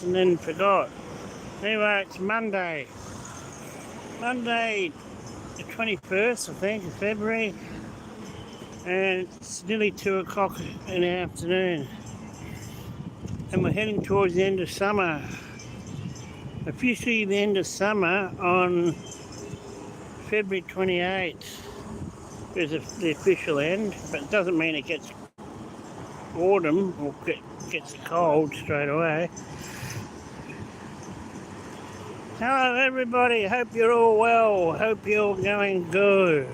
and then forgot. Anyway, it's Monday. Monday the 21st, I think, of February. And it's nearly 2 o'clock in the afternoon. And we're heading towards the end of summer. Officially the end of summer on February 28th is the official end, but it doesn't mean it gets autumn or gets cold straight away. Hello everybody, hope you're all well, hope you're all going good.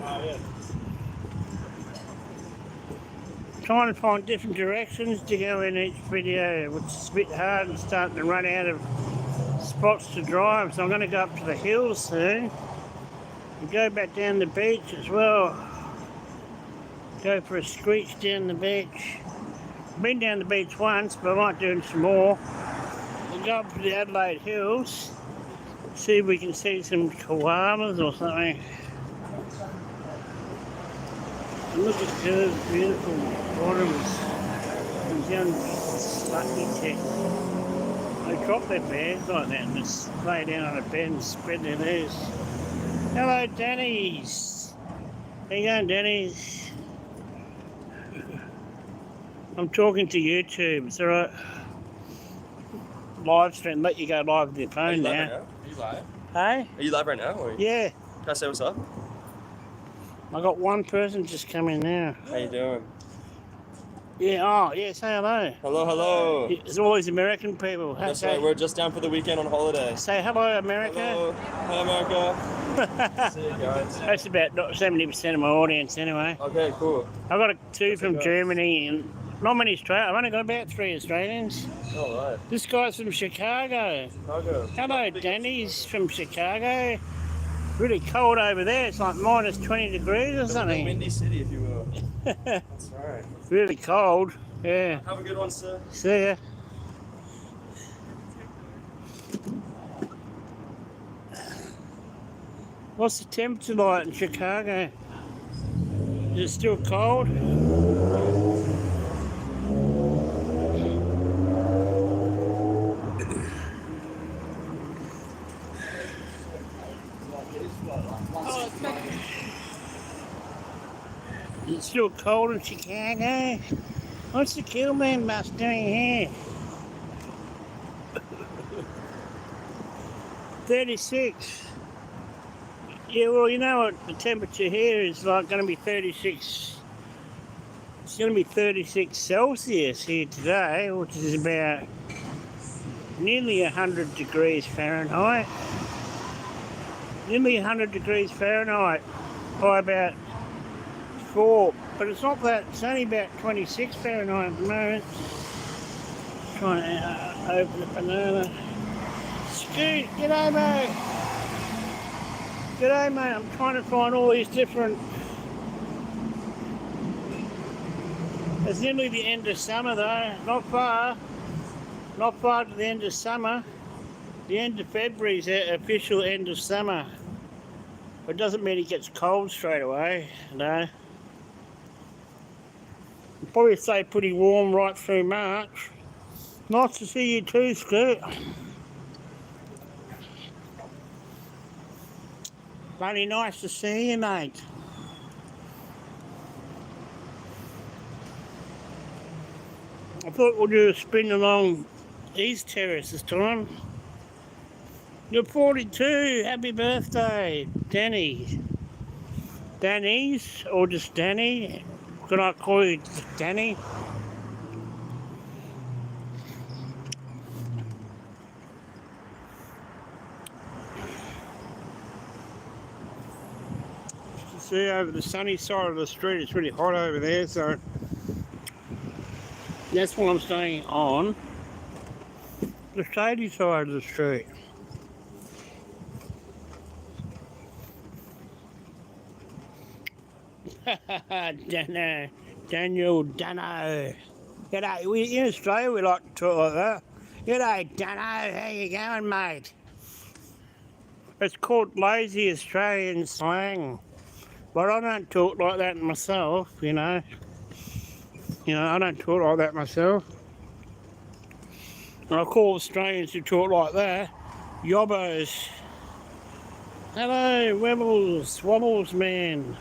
Trying to find different directions to go in each video, which is a bit hard and starting to run out of spots to drive, so I'm going to go up to the hills soon and go back down the beach as well. Go for a screech down the beach. Been down the beach once, but I might do some more. We'll go up to the Adelaide Hills, see if we can see some koalas or something. And look at those beautiful bottoms and young slutty chicks. They drop their bags like that and just lay down on a bed and spread their legs. Hello, Denny's. How you going, Denny's? I'm talking to YouTube. It's alright. Live stream. Let you go live with your phone now. Are you live? Hey? Are you live right now? Or... Yeah. Can I say what's up? I got one person just coming now. How you doing? Yeah, oh, yeah, say hello. Hello, hello. There's all these American people. That's right, we're just down for the weekend on holiday. Say hello, America. Hello. Hi, America. See you guys. That's about 70% of my audience anyway. Okay, cool. I've got two from Germany and not many Australians. I've only got about 3 Australians. All right. This guy's from Chicago. Chicago. Hello, Danny's from Chicago. Really cold over there. It's like minus 20 degrees or something. Windy city, if you will. That's right. Really cold. Yeah. Have a good one, sir. See ya. What's the temperature like in Chicago? Is it still cold? It's still cold in Chicago. What's the Killman bus doing here? 36. Yeah, well, you know what? The temperature here is like going to be 36. It's going to be 36 Celsius here today, which is about nearly 100 degrees Fahrenheit. Nearly 100 degrees Fahrenheit by about 4, but it's not that, it's only about 26 Fahrenheit at the moment. Trying to open the banana. Scoot, g'day mate. G'day mate, I'm trying to find all these different... It's nearly the end of summer though, not far to the end of summer. The end of February is the official end of summer. But it doesn't mean it gets cold straight away, no. I'll probably stay pretty warm right through March. Nice to see you too, Scoot. Bloody nice to see you, mate. I thought we'll do a spin along East Terrace this time. You're 42, happy birthday, Danny. Danny's, or just Danny? Can I call you Danny? See over the sunny side of the street, it's really hot over there, so that's what I'm staying on. The shady side of the street. Daniel Dano. G'day, in Australia we like to talk like that. G'day Dano, how you going mate? It's called lazy Australian slang. But I don't talk like that myself, you know. I don't talk like that myself. And I call Australians who talk like that yobbos. Hello, Webbles, Wobbles man.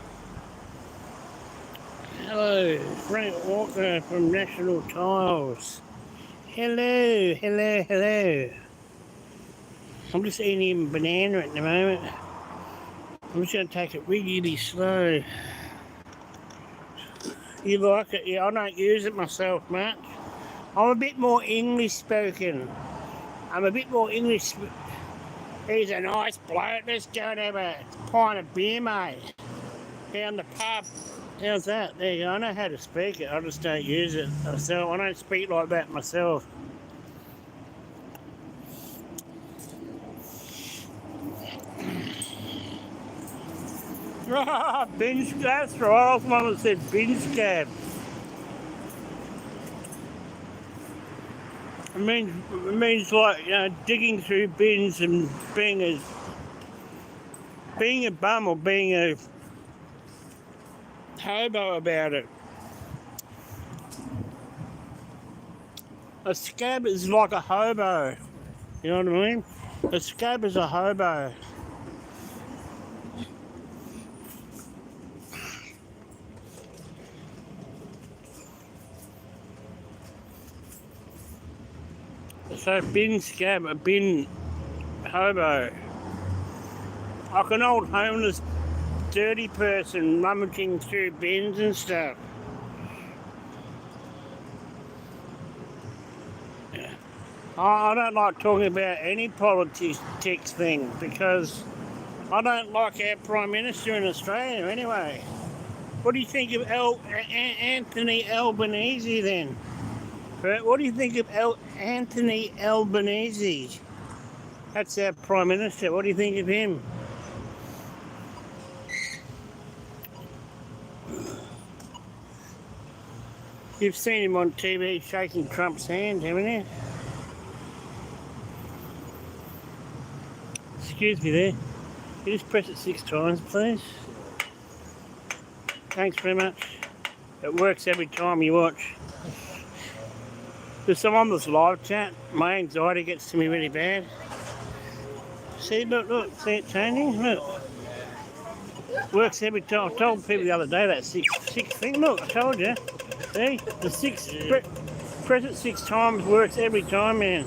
Hello, Frank Walker from National Tiles. Hello, hello, hello. I'm just eating a banana at the moment. I'm just going to take it really slow. You like it? Yeah, I don't use it myself much. I'm a bit more English spoken. He's a nice bloke. Let's go and have a pint of beer, mate. Down the pub. How's that? There you go. I know how to speak it. I just don't use it myself. I don't speak like that myself. Binge, that's right. I was the one that said binge cab. It means like, you know, digging through bins and being a bum or being a hobo about it. A scab is like a hobo. You know what I mean? A scab is a hobo. So bin scab, a bin hobo. Like an old homeless dirty person rummaging through bins and stuff. I don't like talking about any politics thing because I don't like our Prime Minister in Australia anyway. What do you think of Anthony Albanese then? What do you think of Anthony Albanese? That's our Prime Minister. What do you think of him? You've seen him on TV shaking Trump's hand, haven't you? Excuse me there. Can you just press it 6 times, please? Thanks very much. It works every time you watch. Because I'm on this live chat, my anxiety gets to me really bad. See, look, see it changing? Look. Works every time. I told people the other day that six thing. Look, I told you. See? The press it 6 times works every time, man.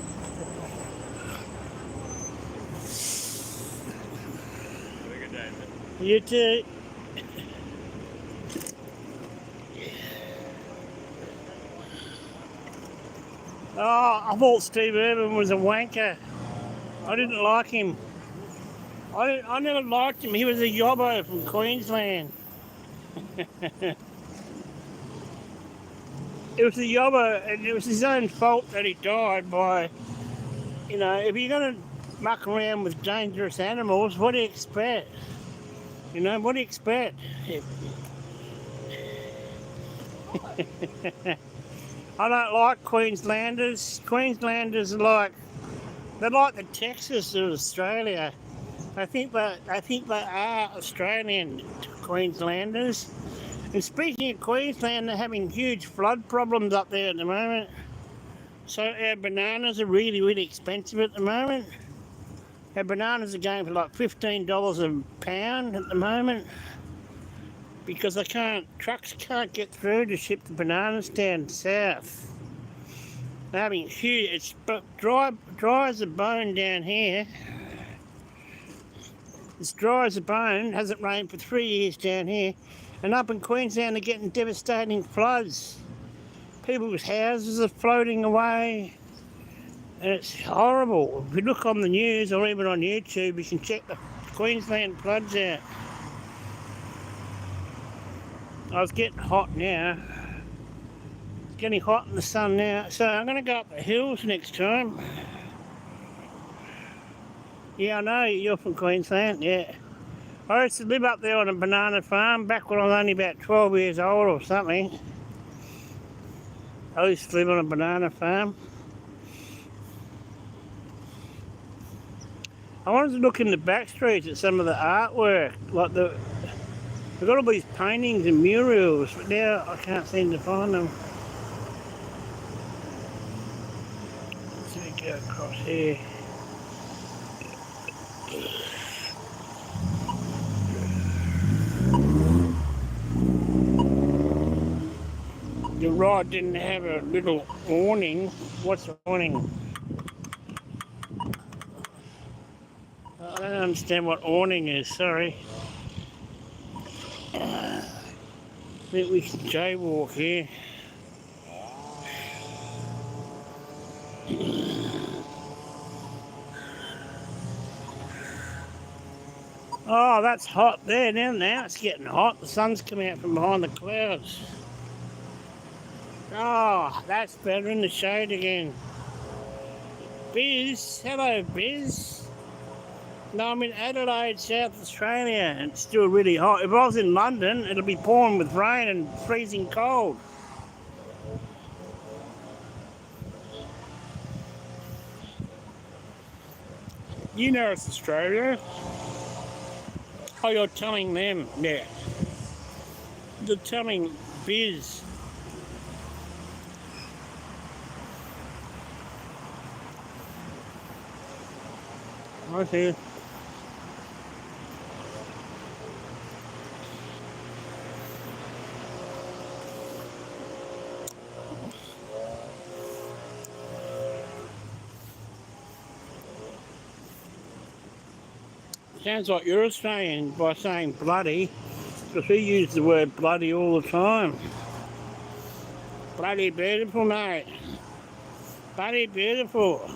Have a good day, man. You too. Oh, I thought Steve Irwin was a wanker. I didn't like him. I never liked him. He was a yobbo from Queensland. It was a yobbo, and it was his own fault that he died by, you know, if you're going to muck around with dangerous animals, what do you expect? You know, what do you expect? I don't like Queenslanders. Queenslanders are like, they're like the Texas of Australia. I think they are Australian Queenslanders. And speaking of Queensland, they're having huge flood problems up there at the moment. So our bananas are really, really expensive at the moment. Our bananas are going for like $15 a pound at the moment. Because trucks can't get through to ship the bananas down south. They're having huge, it's dry as a bone down here. It's dry as a bone, hasn't rained for 3 years down here. And up in Queensland they're getting devastating floods. People's houses are floating away. And it's horrible. If you look on the news or even on YouTube, you can check the Queensland floods out. Oh, it's getting hot now. It's getting hot in the sun now. So I'm going to go up the hills next time. Yeah, I know, you're from Queensland, yeah. I used to live up there on a banana farm back when I was only about 12 years old or something. I used to live on a banana farm. I wanted to look in the back streets at some of the artwork, like we've got all these paintings and murals, but now I can't seem to find them. So we here. The ride didn't have a little awning. What's the awning? I don't understand what awning is, sorry. I think we can jaywalk here. Oh, that's hot there now. It's getting hot. The sun's coming out from behind the clouds. Oh, that's better in the shade again. Biz, hello Biz. No, I'm in Adelaide, South Australia, and it's still really hot. If I was in London, it'll be pouring with rain and freezing cold. You know it's Australia. Oh, you're telling them, yeah. You're telling Biz. Okay. Sounds like you're Australian by saying bloody, because we use the word bloody all the time. Bloody beautiful, mate. Bloody beautiful.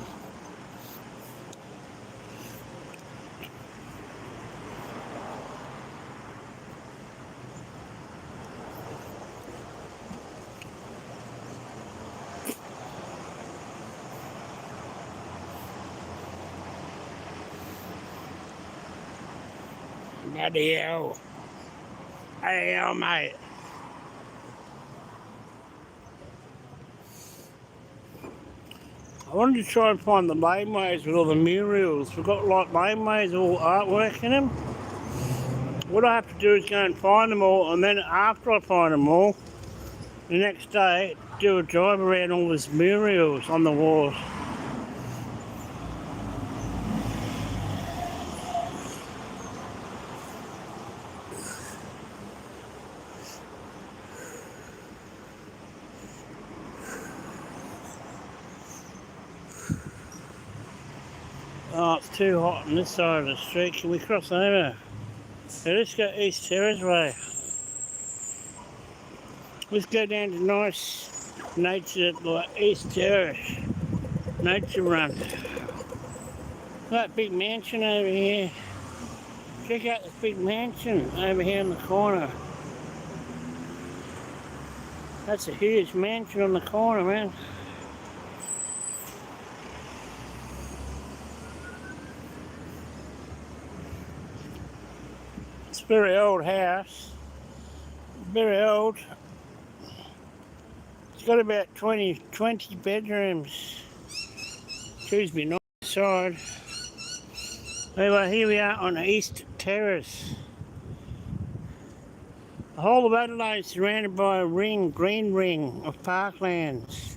Bloody hell. Bloody hell, mate. I wanted to try and find the laneways with all the murals. We've got like laneways, all artwork in them. What I have to do is go and find them all, and then after I find them all, the next day, do a drive around all these murals on the walls. Oh, it's too hot on this side of the street. Can we cross over? Yeah, let's go East Terrace way. Let's go down to nice nature like East Terrace. Nature run. That big mansion over here. Check out this big mansion over here in the corner. That's a huge mansion on the corner, man. It's a very old house. Very old. It's got about 20 bedrooms. Choose me nice side. Anyway, here we are on East Terrace. The whole of Adelaide is surrounded by a green ring of parklands.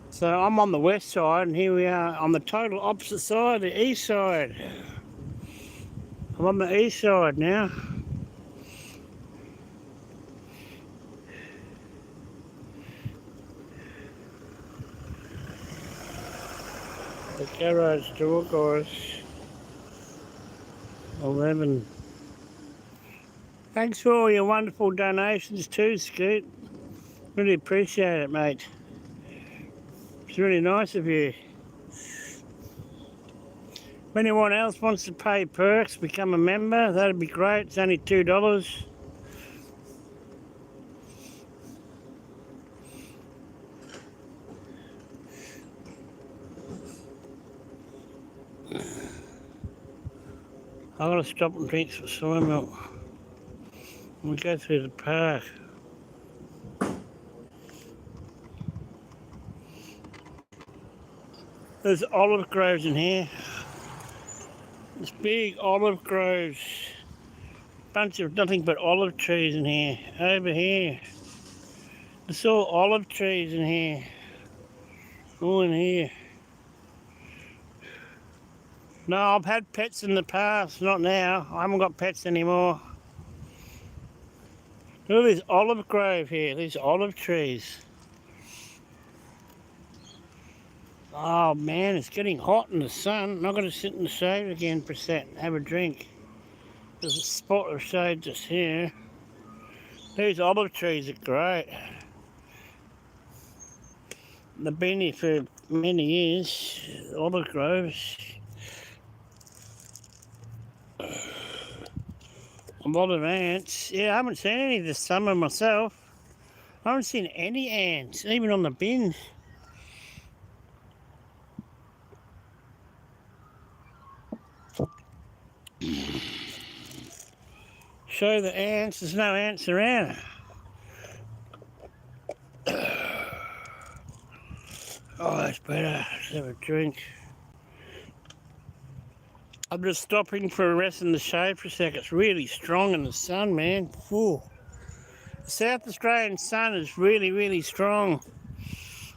So I'm on the west side, and here we are on the total opposite side, the east side. I'm on the east side now. The garage door, guys. 11. Thanks for all your wonderful donations too, Scoot. Really appreciate it, mate. It's really nice of you. If anyone else wants to pay perks, become a member, that'd be great. It's only $2. I've got to stop and drink some soy milk. We go through the park. There's olive groves in here. There's big olive groves. Bunch of nothing but olive trees in here. Over here. There's all olive trees in here. All in here. No, I've had pets in the past, not now. I haven't got pets anymore. Look at this olive grove here, these olive trees. Oh man, it's getting hot in the sun. I'm not going to sit in the shade again for a sec and have a drink. There's a spot of shade just here. These olive trees are great. They've been here for many years, olive groves. A lot of ants. Yeah, I haven't seen any this summer myself. I haven't seen any ants, even on the bin. Show the ants, there's no ants around. Oh, that's better. Let's have a drink. I'm just stopping for a rest in the shade for a sec. It's really strong in the sun, man. Whew. The South Australian sun is really, really strong.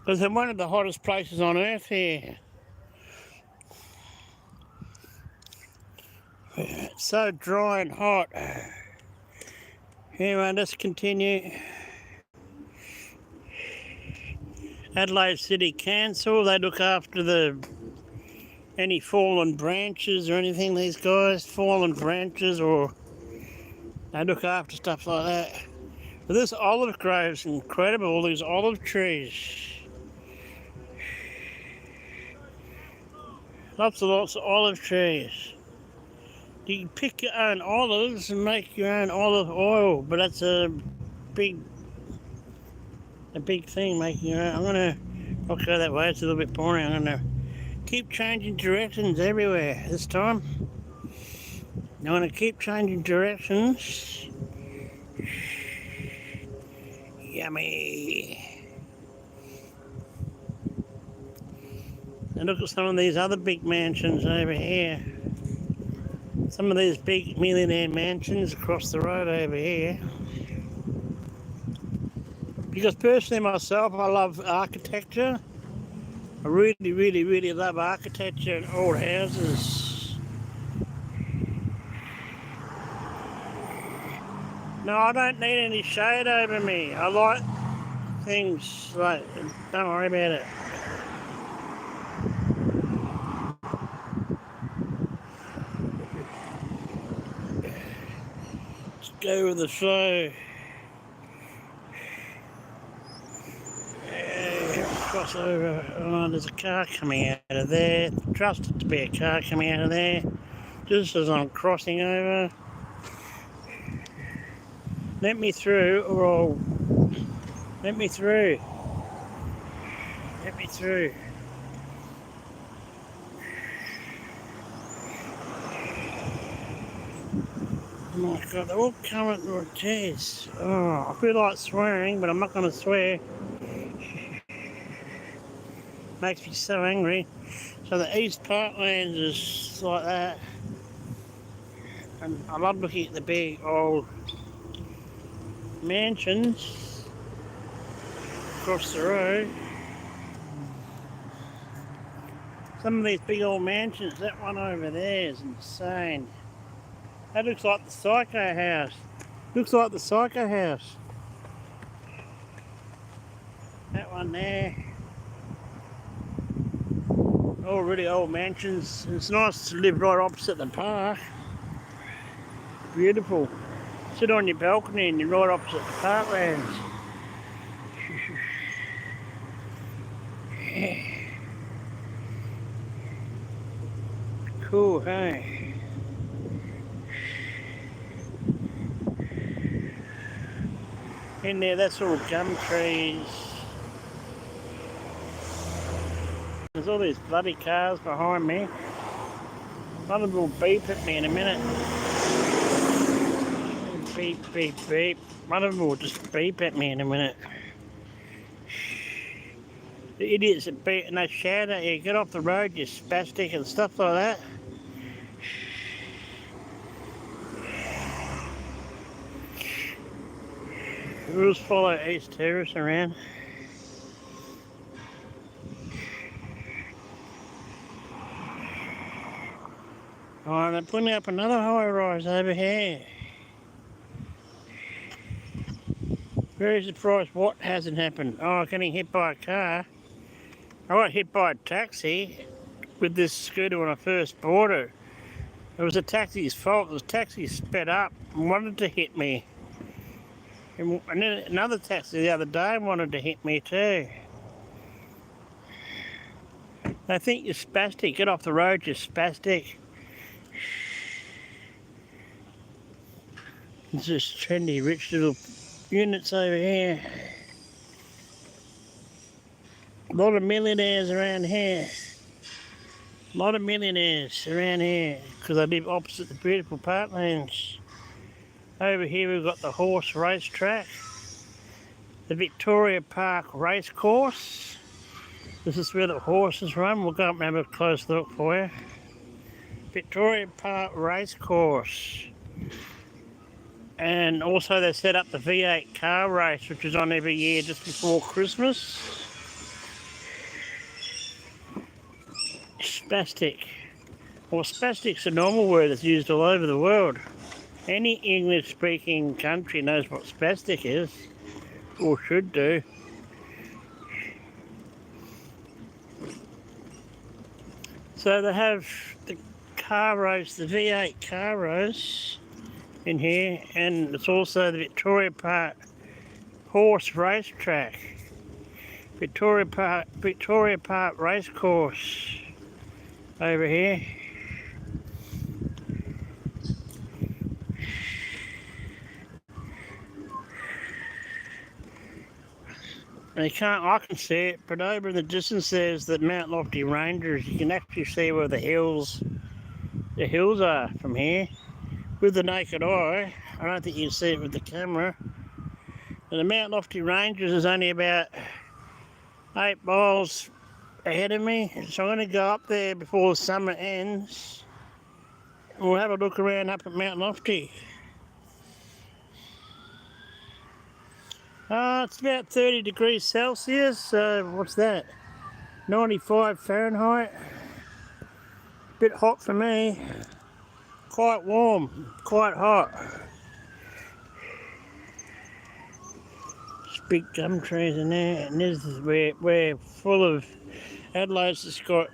Because it's one of the hottest places on earth here. It's so dry and hot. Anyway, let's continue. Adelaide City Council, they look after any fallen branches or anything, these guys, fallen branches, or they look after stuff like that. But this olive grove's incredible, all these olive trees. Lots of olive trees. You can pick your own olives and make your own olive oil, but that's a big thing, making your own. I'll go that way, it's a little bit boring. I'm gonna keep changing directions everywhere this time. I'm gonna keep changing directions. Yummy. And look at some of these other big mansions over here. Some of these big millionaire mansions across the road over here. Because personally myself, I love architecture. I really, really, really love architecture and old houses. No, I don't need any shade over me. I like things like, don't worry about it. Let's go with the flow. Cross over. Oh, there's a car coming out of there. Trust it to be a car coming out of there. Just as I'm crossing over. Let me through, or I'll... Let me through. Let me through. Oh my God, they're all coming. Oh, jeez. Oh, I feel like swearing, but I'm not going to swear. Makes me so angry. So the East Parklands is like that. And I love looking at the big old mansions across the road. Some of these big old mansions, that one over there is insane. That looks like the Psycho House. Looks like the Psycho House. That one there. All really old mansions. It's nice to live right opposite the park. Beautiful. Sit on your balcony and you're right opposite the parklands. Yeah. Cool, hey? In there, that's all gum trees. There's all these bloody cars behind me. One of them will beep at me in a minute. Beep, beep, beep. One of them will just beep at me in a minute. The idiots that beep and they shout at you, get off the road, you spastic, and stuff like that. We'll just follow East Terrace around. Oh, they're putting up another high rise over here. Very surprised what hasn't happened. Oh, getting hit by a car. I got hit by a taxi with this scooter when I first bought it. It was the taxi's fault. The taxi sped up and wanted to hit me. And then another taxi the other day wanted to hit me too. They think you're spastic. Get off the road, you're spastic. It's just trendy, rich little units over here. A lot of millionaires around here. A lot of millionaires around here because I live opposite the beautiful parklands. Over here we've got the horse racetrack, the Victoria Park racecourse. This is where the horses run. We'll go up and have a close look for you. Victoria Park racecourse. And also they set up the V8 car race, which is on every year just before Christmas. Spastic. Well, spastic's a normal word that's used all over the world. Any English-speaking country knows what spastic is, or should do. So they have the car race, the V8 car race in here, and it's also the Victoria Park horse racetrack. Victoria Park racecourse over here. I can see it, but over in the distance there's the Mount Lofty Ranges. You can actually see where the hills are from here. With the naked eye, I don't think you can see it with the camera. And the Mount Lofty Ranges is only about 8 miles ahead of me, so I'm going to go up there before the summer ends. We'll have a look around up at Mount Lofty. It's about 30 degrees Celsius, so what's that? 95 Fahrenheit. Bit hot for me. Quite warm, quite hot. There's big gum trees in there, and this is where we're full of. Adelaide's just got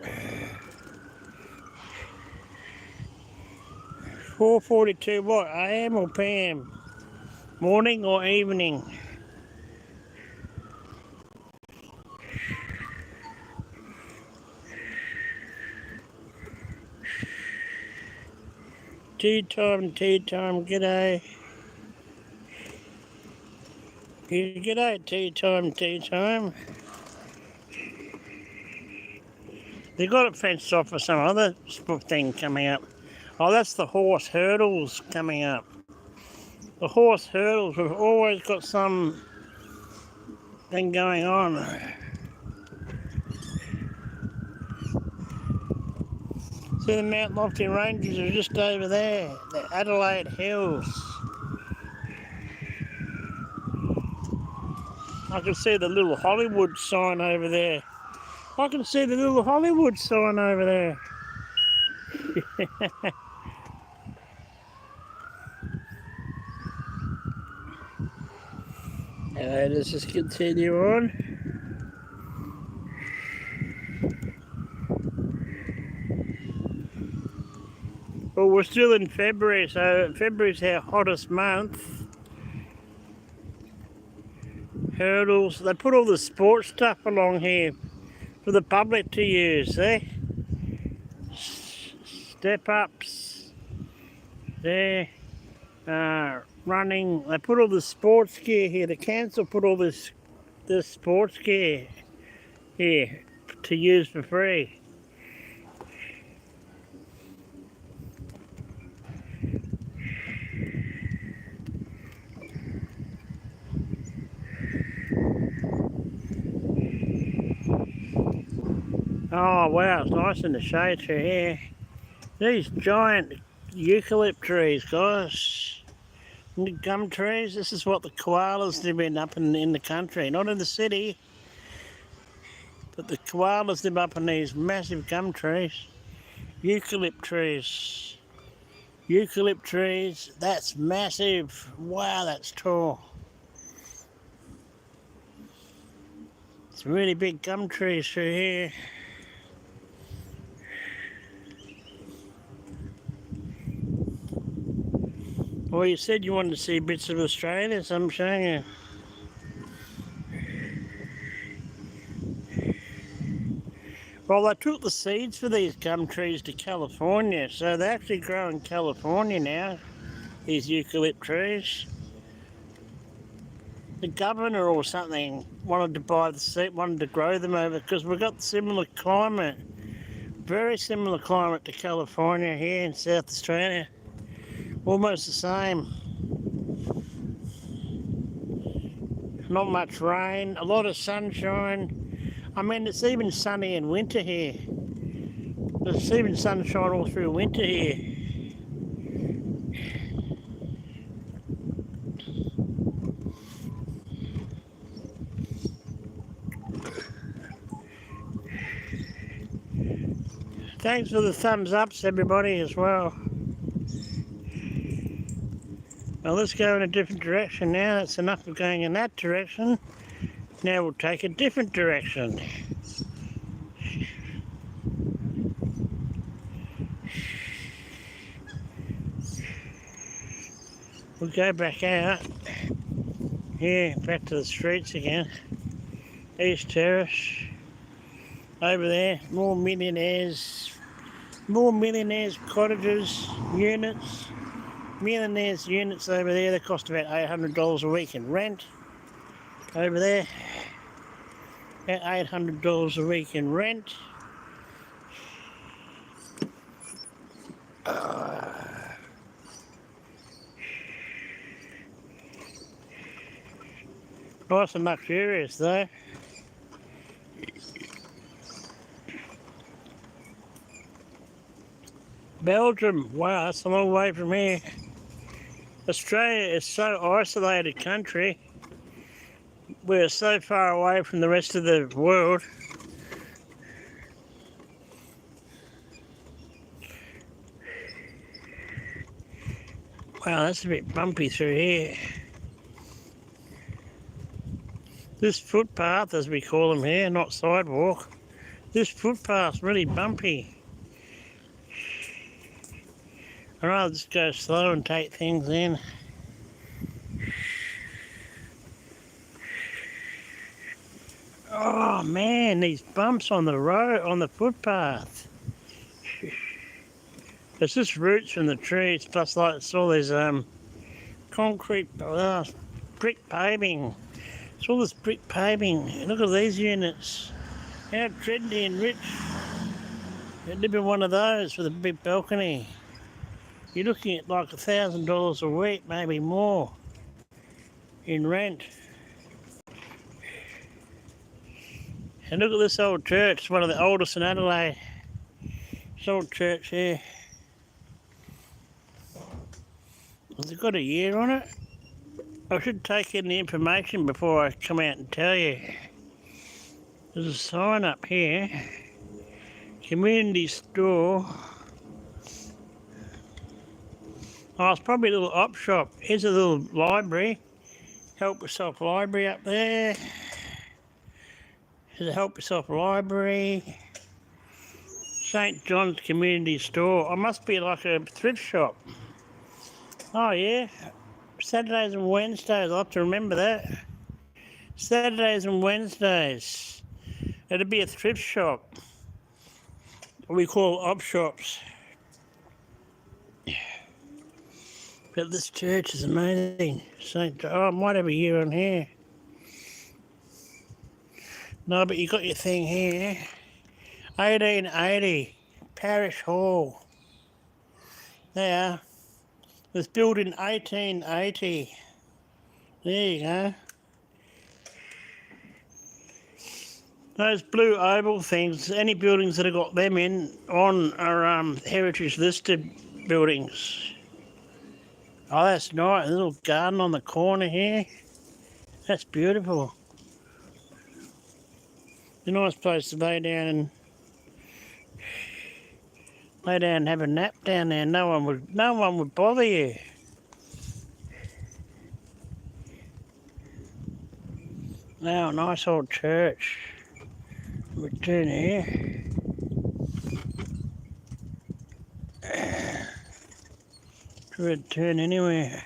4:42 what, AM or PM? Morning or evening? Tea time, g'day. G'day, tea time. They got it fenced off for some other thing coming up. Oh, that's the horse hurdles coming up. The horse hurdles, we've always got some thing going on. See the Mount Lofty Ranges are just over there, the Adelaide Hills. I can see the little Hollywood sign over there. I can see the little Hollywood sign over there. Let's just continue on. Well, we're still in February, so February's our hottest month. Hurdles, they put all the sports stuff along here for the public to use, see? Step ups, there, running, they put all the sports gear here. The council put all this sports gear here to use for free. Oh wow, it's nice in the shade through here. These giant eucalypt trees, guys. And the gum trees, this is what the koalas live in up in the country. Not in the city, but the koalas live up in these massive gum trees. Eucalypt trees. Eucalypt trees. That's massive. Wow, that's tall. Some really big gum trees through here. Well, you said you wanted to see bits of Australia, so I'm showing you. Well, they took the seeds for these gum trees to California, so they actually grow in California now, these eucalypt trees. The governor or something wanted to buy the seed, wanted to grow them over, because we've got similar climate, very similar climate to California here in South Australia. Almost the same. Not much rain, a lot of sunshine. I mean, it's even sunny in winter here. There's even sunshine all through winter here. Thanks for the thumbs ups, everybody, as well. Well, let's go in a different direction now. That's enough of going in that direction. Now we'll take a different direction. We'll go back out. Yeah, back to the streets again. East Terrace. Over there, more millionaires cottages, units. Millionaires units over there, they cost about $800 a week in rent. Over there, about $800 a week in rent. Nice and luxurious though. Belgium, wow, that's a long way from here. Australia is so isolated country. We're so far away from the rest of the world. Wow, that's a bit bumpy through here. This footpath, as we call them here, not sidewalk, this footpath's really bumpy. I'd rather just go slow and take things in. Oh man, these bumps on the road, on the footpath. It's just roots from the trees, plus like it's all this concrete, brick paving. It's all this brick paving. Look at these units. How trendy and rich. You'd live in one of those with a big balcony. You're looking at like $1,000 a week, maybe more, in rent. And look at this old church, it's one of the oldest in Adelaide. This old church here. Has it got a year on it? I should take in the information before I come out and tell you. There's a sign up here. Community store. Oh, it's probably a little op shop. Here's a little library. Help yourself library up there. There's a help yourself library. St. John's Community Store. It must be like a thrift shop. Oh yeah. Saturdays and Wednesdays. I'll have to remember that. Saturdays and Wednesdays. It'd be a thrift shop. What we call op shops. But this church is amazing. I might have a year on here. No, but you got your thing here. 1880, Parish Hall. There. It was built in 1880. There you go. Those blue oval things, any buildings that have got them on are heritage listed buildings. Oh, that's nice. A little garden on the corner here. That's beautiful. A nice place to lay down and Lay down and have a nap down there. No one would bother you. Now a nice old church. We turn here. Could turn anywhere.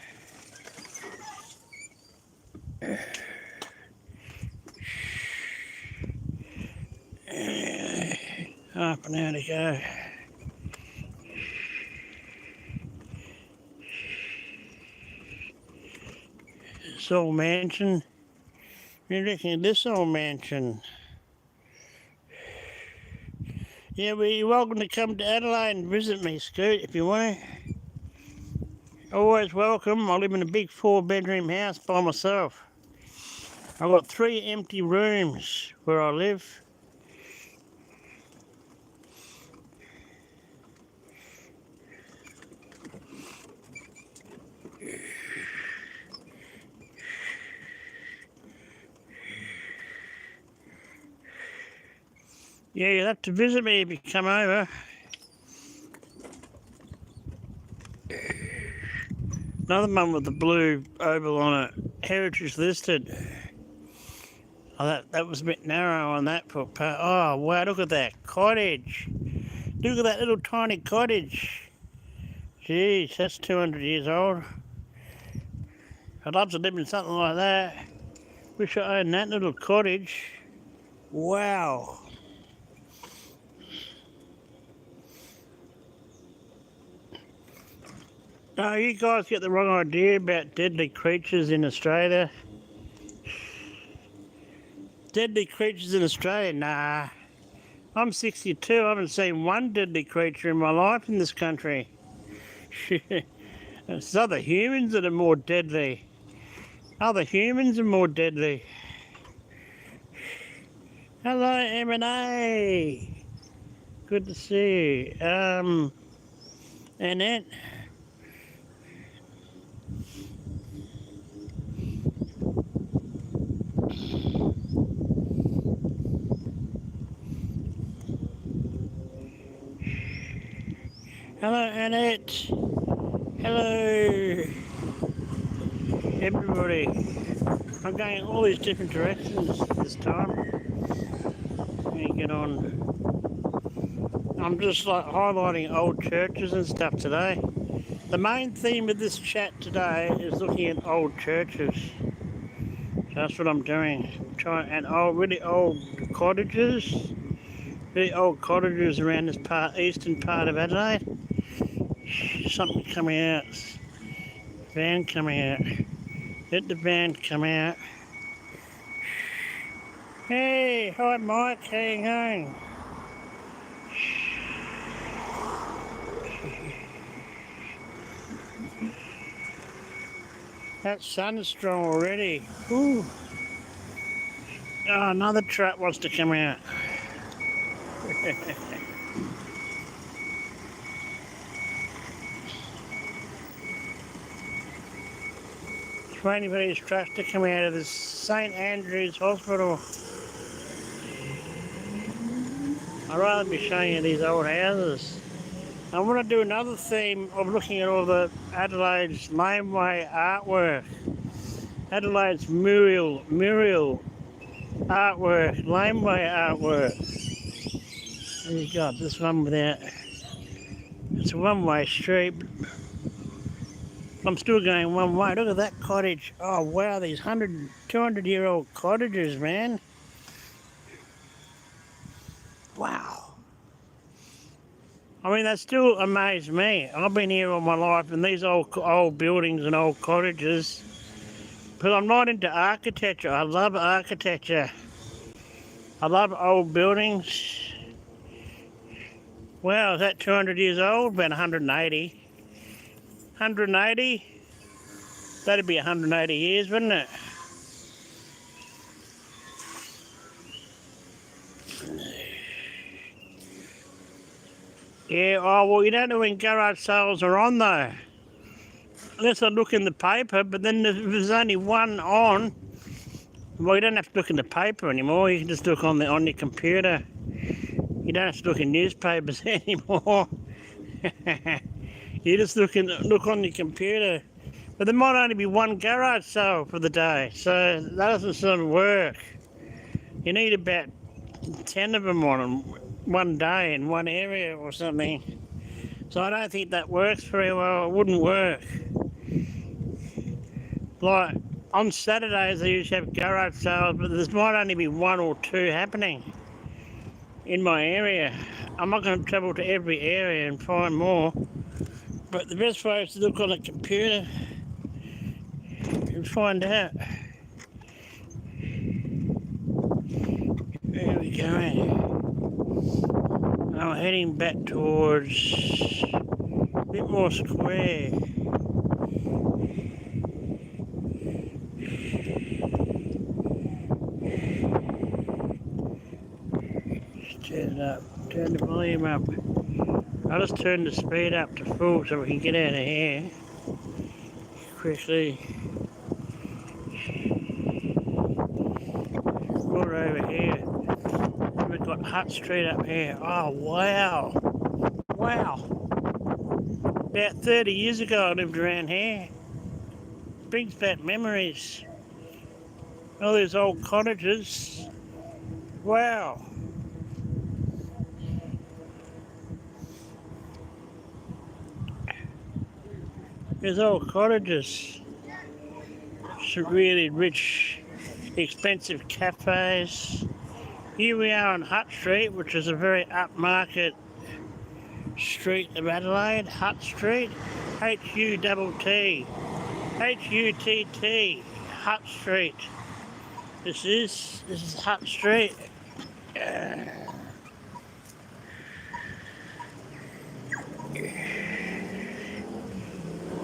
Half an hour to go. This old mansion. You're looking at this old mansion. Yeah, well, you're welcome to come to Adelaide and visit me, Scoot, if you want to. Always welcome. I live in a big 4-bedroom house by myself. I've got 3 empty rooms where I live. Yeah, you'll have to visit me if you come over. Another one with the blue oval on it. Heritage listed. Oh, that was a bit narrow on that footpath. Oh, wow, look at that cottage. Look at that little tiny cottage. Jeez, that's 200 years old. I'd love to live in something like that. Wish I owned that little cottage. Wow. No, you guys get the wrong idea about deadly creatures in Australia. Deadly creatures in Australia? Nah. I'm 62. I haven't seen one deadly creature in my life in this country. It's other humans that are more deadly. Other humans are more deadly. Hello, M&A. Good to see you. Annette. Hello, Annette. Hello, everybody. I'm going all these different directions this time. Let me get on. I'm just like highlighting old churches and stuff today. The main theme of this chat today is looking at old churches. So that's what I'm doing. And really old cottages. Really old cottages around this eastern part of Adelaide. Something coming out. Van coming out. Let the van come out. Hey, hi Mike, how you going? That sun's strong already. Ooh. Oh, another truck wants to come out. Waiting for these trucks to come out of the St Andrew's Hospital. I'd rather be showing you these old houses. I want to do another theme of looking at all the Adelaide's laneway artwork. Adelaide's mural artwork, laneway artwork. There you go, this one without. It's a one-way street. I'm still going one way. Look at that cottage. Oh wow, these 100, 200-year-old cottages, man. Wow. I mean, that still amazed me. I've been here all my life in these old buildings and old cottages. But I'm not into architecture. I love architecture. I love old buildings. Wow, is that 200 years old? About 180. 180? That'd be 180 years, wouldn't it? Yeah, oh, well, you don't know when garage sales are on, though. Unless I look in the paper, but then if there's only one on, well, you don't have to look in the paper anymore. You can just look on your computer. You don't have to look in newspapers anymore. You just look on your computer. But there might only be one garage sale for the day, so that doesn't sort of work. You need about 10 of them on one day in one area or something. So I don't think that works very well. It wouldn't work. Like on Saturdays they usually have garage sales, but there might only be one or two happening in my area. I'm not going to travel to every area and find more, but the best way is to look on a computer and find out. There we go. I'm heading back towards a bit more square. Turn it up, turn the volume up. I'll just turn the speed up to full so we can get out of here quickly. More over here. We've got Hutt Street up here. Oh wow! Wow! About 30 years ago I lived around here. Brings back memories. All these old cottages. Wow! There's old cottages. Some really rich, expensive cafes. Here we are on Hutt Street, which is a very upmarket street of Adelaide. Hutt Street, H-U-T-T, H-U-T-T, Hutt Street. This is Hutt Street.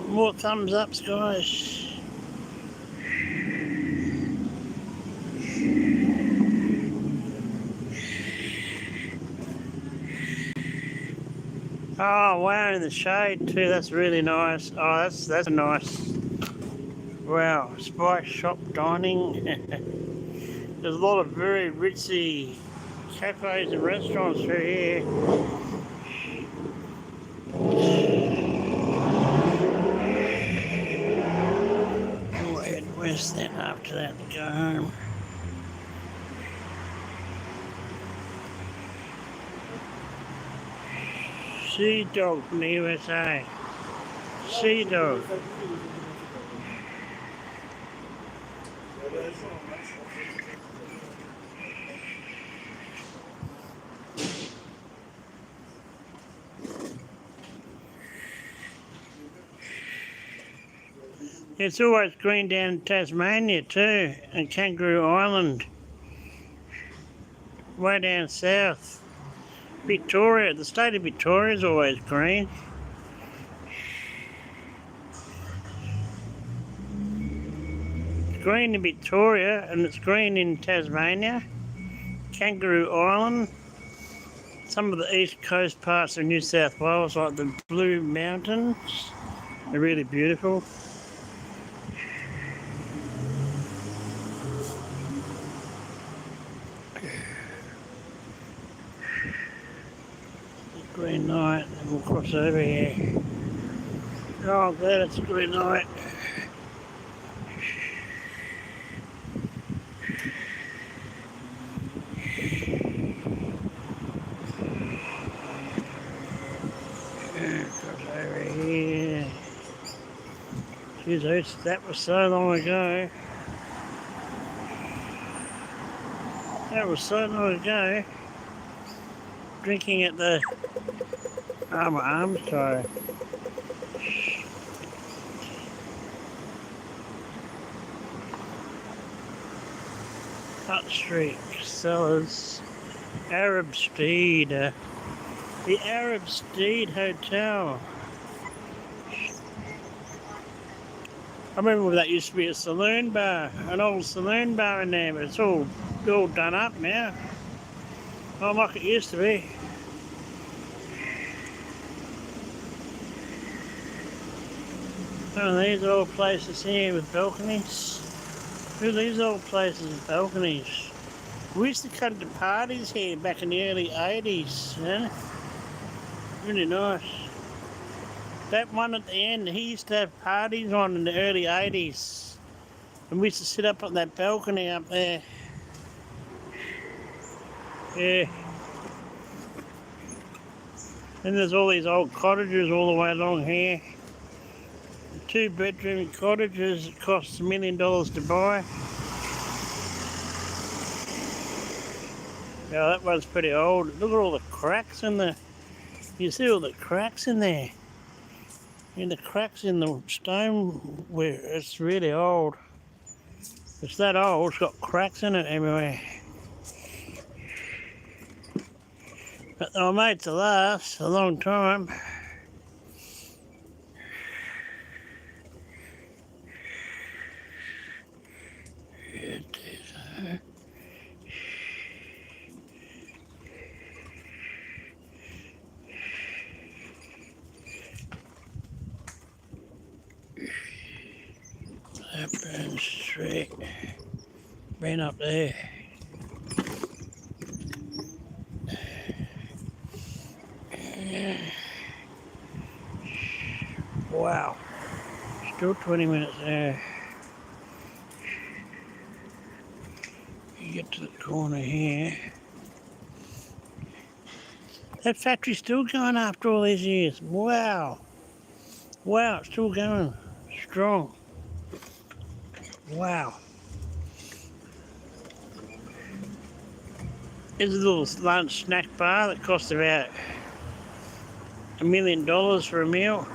More thumbs ups, guys. Oh wow, in the shade too, that's really nice. Oh, that's a nice. Wow, spice shop dining. There's a lot of very ritzy cafes and restaurants through here. We'll head west then after that to go home. Sea dog from the USA. Sea dog. It's always green down in Tasmania too, and Kangaroo Island. Way down south. Victoria, the state of Victoria is always green. It's green in Victoria and it's green in Tasmania, Kangaroo Island, some of the east coast parts of New South Wales, like the Blue Mountains, they're really beautiful. Green night, and we'll cross over here. Oh, I'm glad it's a green night. Cross over here. Jeez, that was so long ago. That was so long ago. Drinking at the... Oh, my arm's tired. Hutt Street, Sellers, Arab Steed, the Arab Steed Hotel. I remember that used to be a saloon bar, an old saloon bar in there, but it's all done up now. Not like it used to be. Some of these old places here with balconies. Look at these old places with balconies. We used to come to parties here back in the early 80s, you know? Really nice. That one at the end, he used to have parties on in the early 80s. And we used to sit up on that balcony up there. Yeah. And there's all these old cottages all the way along here. 2-bedroom cottages. It costs $1 million to buy. Yeah, that one's pretty old. Look at all the cracks in the... You see all the cracks in there? And the cracks in the stone where it's really old. It's that old, it's got cracks in it everywhere. But they were made to last a long time. Hepburn Street. Been up there. Wow. Still 20 minutes there. You get to the corner here. That factory's still going after all these years. Wow. Wow, it's still going strong. Wow. Here's a little lunch snack bar that costs about $1 million for a meal.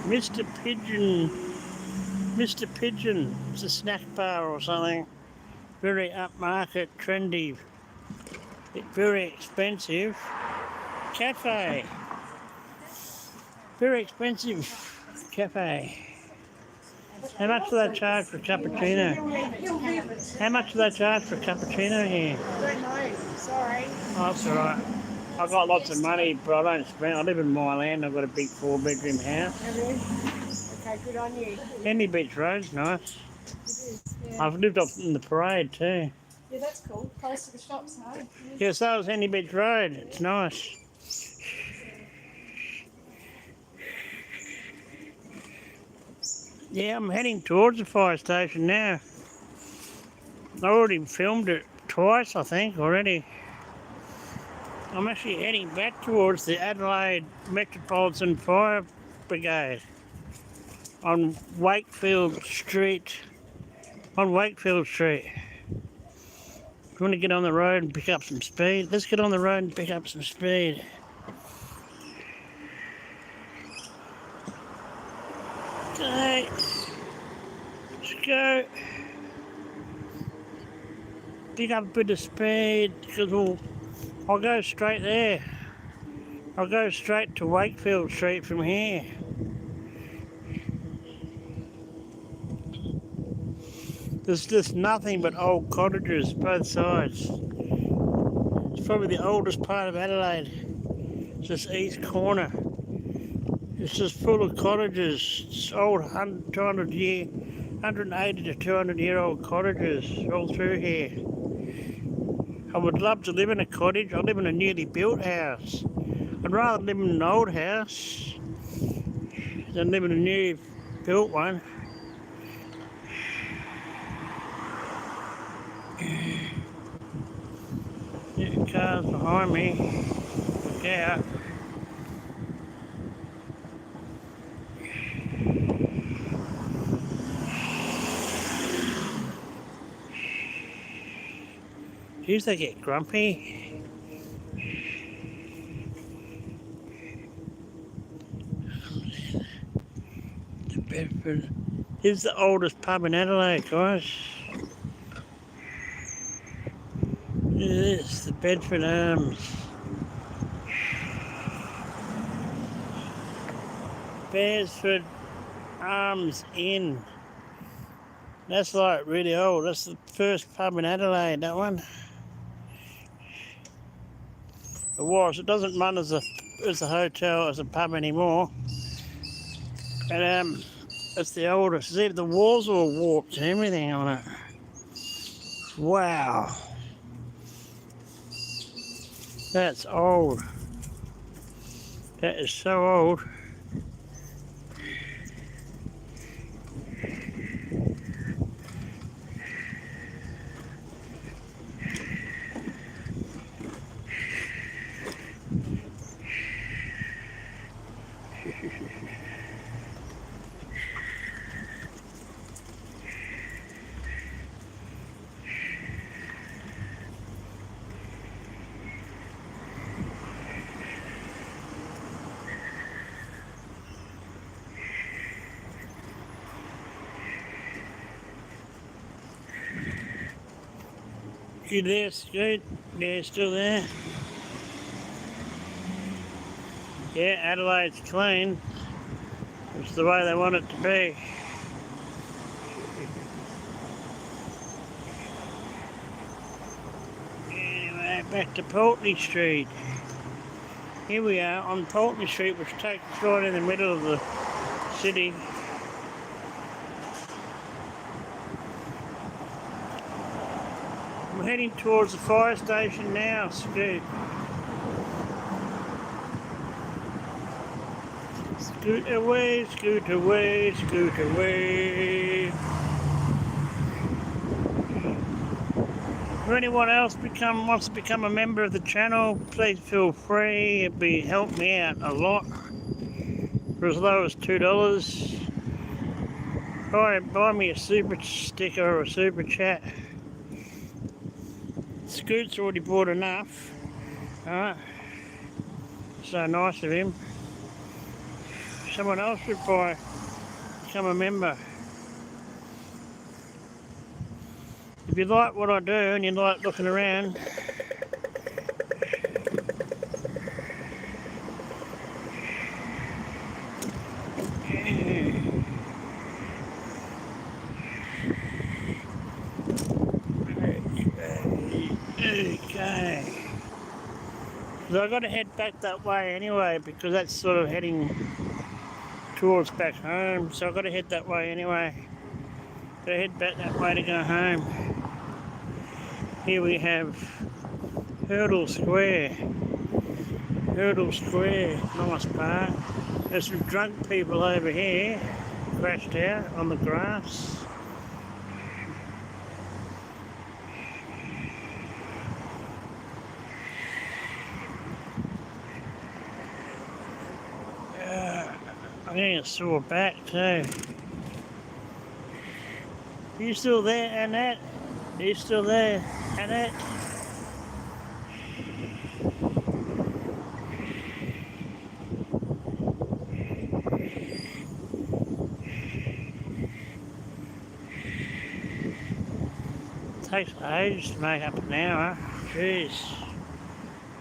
Mr. Pigeon, it's a snack bar or something. Very upmarket, trendy, very expensive. Cafe. Very expensive cafe. How much do they charge for a cappuccino? How much do they charge for a cappuccino here? I don't know, sorry. Oh, that's alright. I've got lots of money, but I don't spend. I live in my land. I've got a big 4-bedroom house. Have you? Okay, good on you. Hendy Beach Road's nice. It is, yeah. I've lived up in the parade too. Yeah, that's cool. Close to the shops, no? Yeah, so is Hendy Beach Road. It's nice. Yeah, I'm heading towards the fire station now. I already filmed it twice, I think, already. I'm actually heading back towards the Adelaide Metropolitan Fire Brigade on Wakefield Street. On Wakefield Street. You want to get on the road and pick up some speed? Let's get on the road and pick up some speed. Okay. Let's go. Pick up a bit of speed because I'll go straight there. I'll go straight to Wakefield Street from here. There's just nothing but old cottages both sides. It's probably the oldest part of Adelaide. It's this east corner. It's just full of cottages. It's old 180 to 200 year old cottages all through here. I would love to live in a cottage. I live in a newly built house. I'd rather live in an old house than live in a newly built one. Yeah, cars behind me. Look out. Geez, they get grumpy. The Bedford. This is the oldest pub in Adelaide, guys. This is the Bedford Arms. Bedford Arms Inn. That's like really old. That's the first pub in Adelaide, that one. It was. It doesn't run as a hotel, as a pub anymore. But it's the oldest. See, the walls are all warped and everything on it. Wow. That's old. That is so old. You there, Scoot? Yeah, still there? Yeah, Adelaide's clean. It's the way they want it to be. Anyway, back to Pulteney Street. Here we are on Pulteney Street, which takes us right in the middle of the city. We're heading towards the fire station now, Scoot. Scoot away, scoot away, scoot away. If anyone else wants to become a member of the channel, please feel free. It'd help me out a lot. For as low as $2. Buy me a super sticker or a super chat. Scoot's already bought enough. Alright. So nice of him. Someone else should become a member. If you like what I do and you like looking around, okay. So I've got to head back that way anyway, because that's sort of heading towards back home. So I've got to head that way anyway. Got to head back that way to go home. Here we have Hurdle Square. Hurdle Square, nice park. There's some drunk people over here, crashed out on the grass. I'm getting a sore back too. Are you still there, Annette? Are you still there, Annette? It takes ages to make up an hour. Jeez.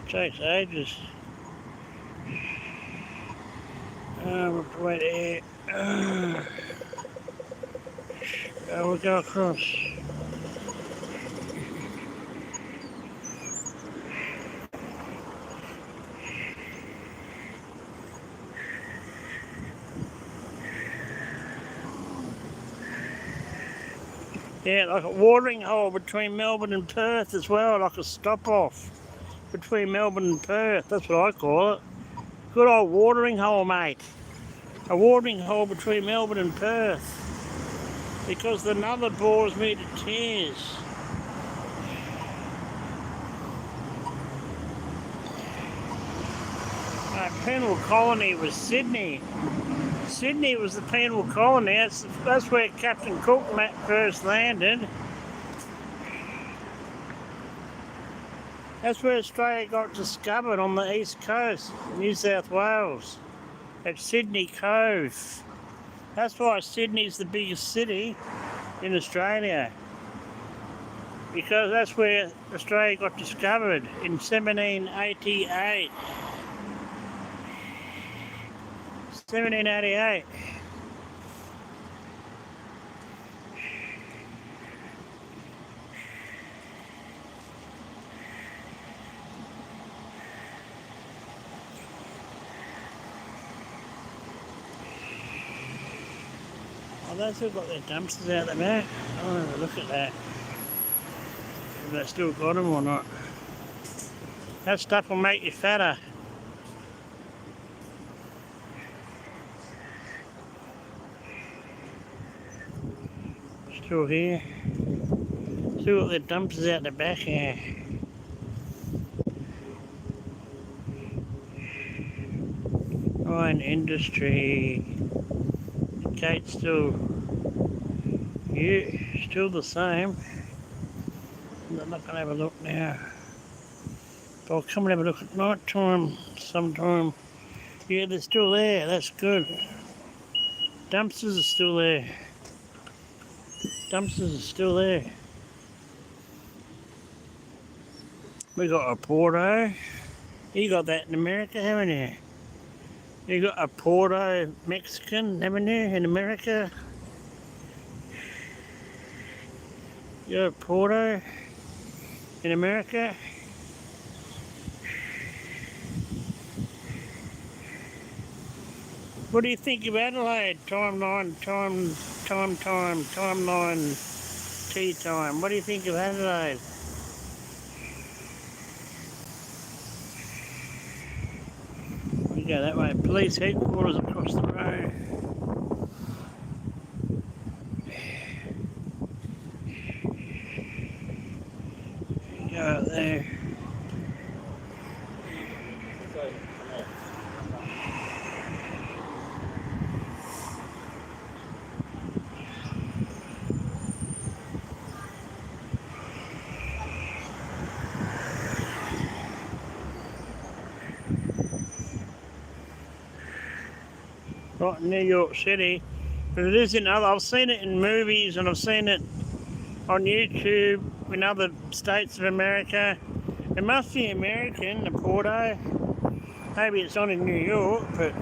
It takes ages. We'll have to wait here. We'll go across. Yeah, like a watering hole between Melbourne and Perth as well, like a stop off between Melbourne and Perth. That's what I call it. Good old watering hole, mate. A watering hole between Melbourne and Perth. Because the Nuther bores me to tears. Penal colony was Sydney. Sydney was the penal colony. That's where Captain Cook first landed. That's where Australia got discovered, on the east coast, New South Wales, at Sydney Cove. That's why Sydney's the biggest city in Australia, because that's where Australia got discovered in 1788. 1788. Oh, they've still got their dumpsters out the back. I'll have a look at that. If they've still got them or not. That stuff will make you fatter. through here. See what the dumps is out the back here. Iron industry. The gate's still, yeah, still the same. I'm not gonna have a look now. But I'll come and have a look at night time sometime. Yeah, they're still there. That's good. Dumpsters are still there. Dumpsters are still there. We got a Porto. You got that in America, haven't you? You got a Porto Mexican, haven't you, in America? You got a Porto in America? What do you think of Adelaide? Time 9, time 9, tea time. What do you think of Adelaide? We go that way. Police headquarters across the road. Go out there. Right in New York City, but it is in other. I've seen it in movies and I've seen it on YouTube in other states of America. It must be American, the Porto. Maybe it's not in New York, but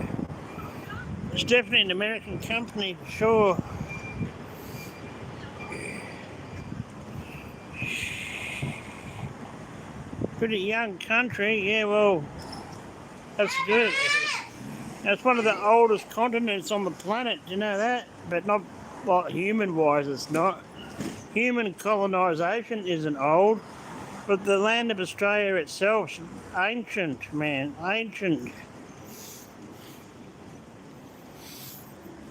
it's definitely an American company for sure. Pretty young country, yeah, well, that's good. It's one of the oldest continents on the planet, do you know that? But not like human-wise, it's not. Human colonisation isn't old, but the land of Australia itself is ancient, man, ancient.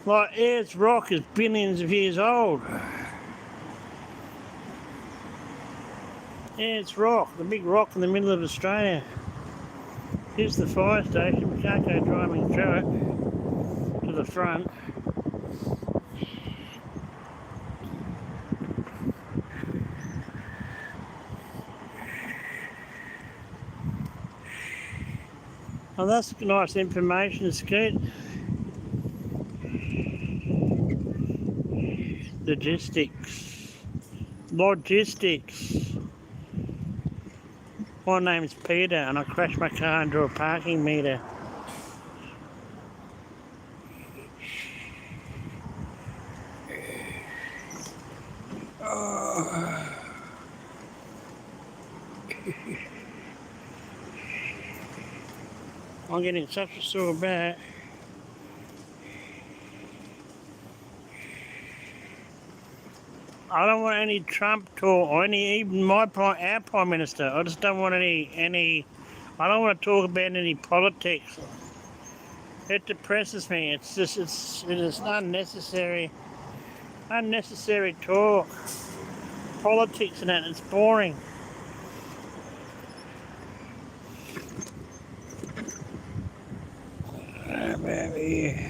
Like Ayers Rock is billions of years old. Ayers Rock, the big rock in the middle of Australia. Here's the fire station. We can't go driving through it to the front. Oh, that's nice information, Scoot. Logistics. My name's Peter and I crashed my car into a parking meter. I'm getting such a sore back. I don't want any Trump talk or even our Prime Minister. I just don't want any. I don't want to talk about any politics. It depresses me. It is unnecessary talk. Politics and that. It's boring. About here.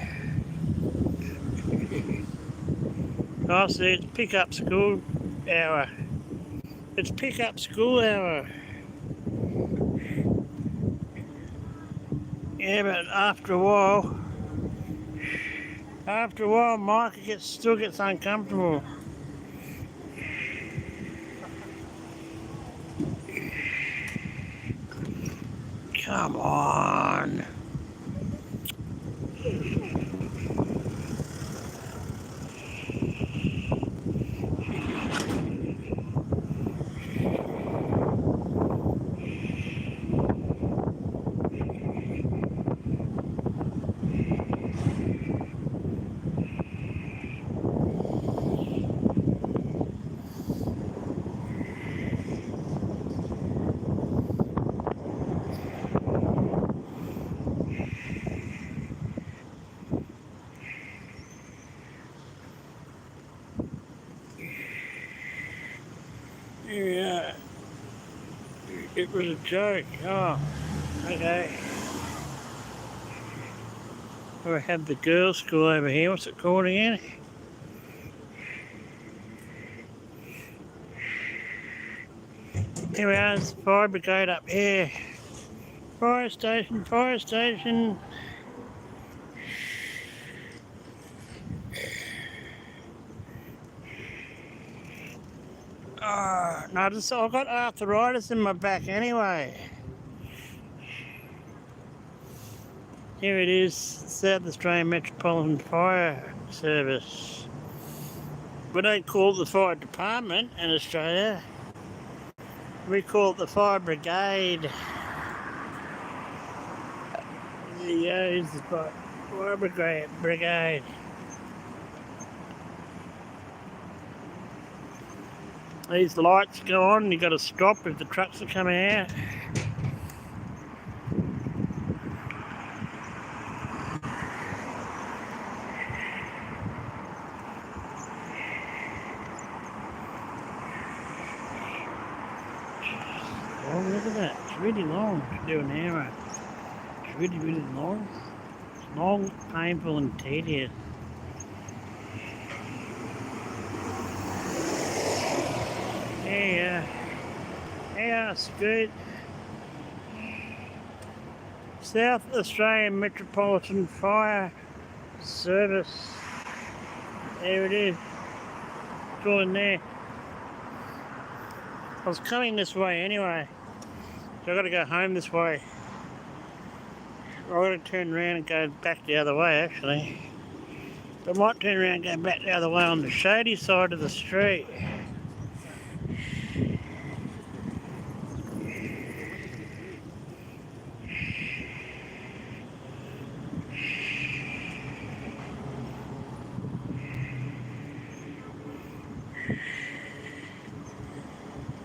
I see it's pick-up school hour. It's pick-up school hour. Yeah, but after a while, Mike still gets uncomfortable. Come on. it was a joke. Oh, okay. We have the girls' school over here. What's it called again? Here we are, there's the fire brigade up here. Fire station, fire station. Oh, no, I've got arthritis in my back anyway. Here it is, South Australian Metropolitan Fire Service. We don't call it the fire department in Australia. We call it the fire brigade. There you go, here's the fire brigade. These lights go on, you've got to stop if the trucks are coming out. Oh, look at that. It's really long to do an hour. It's really, really long. It's long, painful and tedious. Yeah, Scoot. South Australian Metropolitan Fire Service. There it is. It's all in there. I was coming this way anyway, so I've got to go home this way. I've got to turn around and go back the other way actually. But I might turn around and go back the other way on the shady side of the street.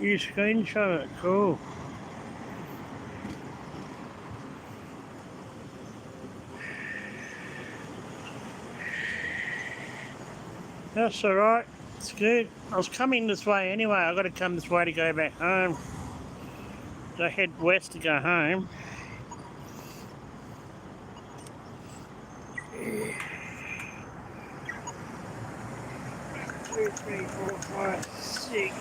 You screenshot it, cool. That's alright, it's good. I was coming this way anyway, I've got to come this way to go back home. So I head west to go home. 2, 3, 4, 5, 6.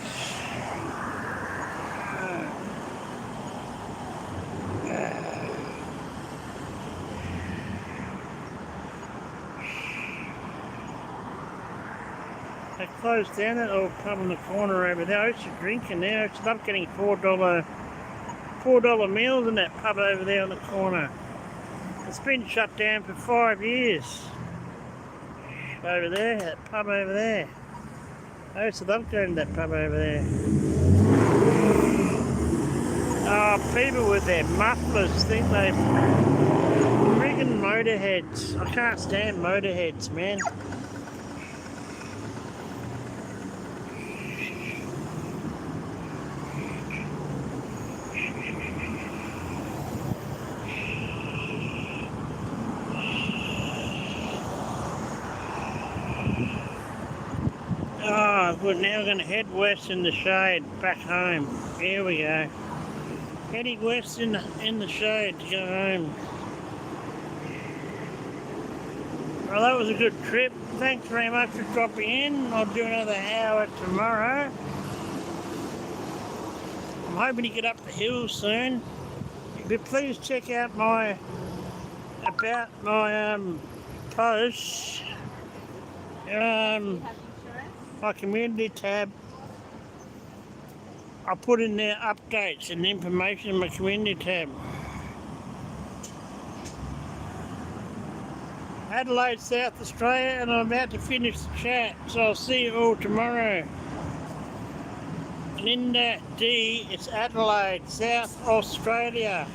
They closed down that little pub in the corner over there. I used to drink in there. I used to love getting $4 meals in that pub over there on the corner. It's been shut down for 5 years. Over there, that pub over there. I used to love going to that pub over there. Oh, people with their mufflers think they're friggin' motorheads. I can't stand motorheads, man. Oh, good. Now we're going to head west in the shade, back home. Here we go. Heading west in the shade to go home. Well, that was a good trip. Thanks very much for dropping in. I'll do another hour tomorrow. I'm hoping to get up the hill soon. But please check out my posts. My community tab. I'll put in there updates and information in my community tab. Adelaide, South Australia, and I'm about to finish the chat, so I'll see you all tomorrow. Linda D, it's Adelaide, South Australia.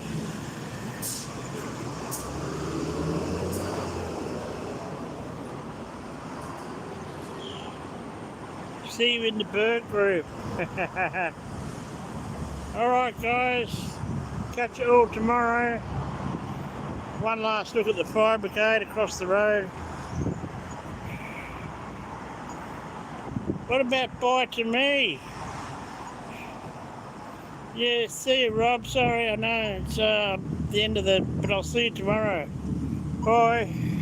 See you in the bird group. Alright guys, catch you all tomorrow. One last look at the fire brigade across the road. What about bye to me? Yeah, see you, Rob. Sorry, I know it's the end of the, but I'll see you tomorrow. Bye.